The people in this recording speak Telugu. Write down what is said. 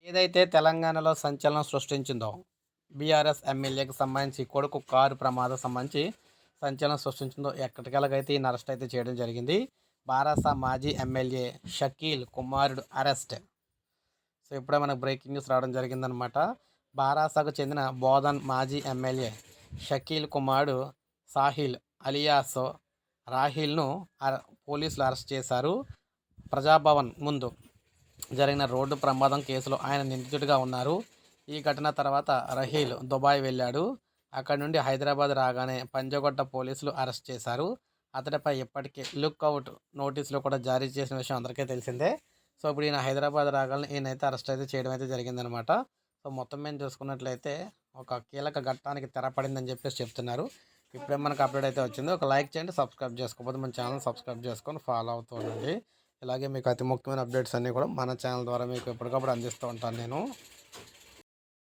ఏదైతే తెలంగాణలో సంచలనం సృష్టించిందో, బీఆర్ఎస్ ఎమ్మెల్యేకి సంబంధించి కొడుకు కారు ప్రమాదం సంబంధించి సంచలనం సృష్టించిందో ఎక్కడికెలాగైతే ఈయన అరెస్ట్ అయితే చేయడం జరిగింది. బారాస మాజీ ఎమ్మెల్యే షకీల్ కుమారుడు అరెస్ట్. సో, ఇప్పుడే మనకు బ్రేకింగ్ న్యూస్ రావడం జరిగిందనమాట. బారాసాకు చెందిన బోధన్ మాజీ ఎమ్మెల్యే షకీల్ కుమారుడు సాహిల్ అలియాస్ రాహిల్‌ను పోలీసులు అరెస్ట్ చేశారు. ప్రజాభవన్ ముందు జరిగిన రోడ్డు ప్రమాదం కేసులో ఆయన నిందితుడిగా ఉన్నారు. ఈ ఘటన తర్వాత రహీల్ దుబాయ్ వెళ్ళాడు. అక్కడి నుండి హైదరాబాద్ రాగానే పంజాగుట్ట పోలీసులు అరెస్ట్ చేశారు. అతడిపై ఇప్పటికే లుక్అవుట్ నోటీసులు కూడా జారీ చేసిన విషయం అందరికీ తెలిసిందే. సో, ఇప్పుడు ఈయన హైదరాబాద్ రాగానే ఈయనైతే అరెస్ట్ అయితే చేయడం అయితే జరిగిందనమాట. సో, మొత్తం మీద చూసుకున్నట్లయితే ఒక కీలక ఘట్టానికి తెరపడిందని చెప్పేసి చెప్తున్నారు. ఇప్పుడే మనకు అప్డేట్ అయితే వచ్చింది. ఒక లైక్ చేయండి, సబ్స్క్రైబ్ చేసుకోకపోతే మన ఛానల్ సబ్స్క్రైబ్ చేసుకొని ఫాలో అవుతూ ఉండండి. ఇలాగే మీకు అతి ముఖ్యమైన అప్డేట్స్ అన్నీ కూడా మన ఛానల్ ద్వారా మీకు ఎప్పటికప్పుడు అందిస్తూ ఉంటాను నేను.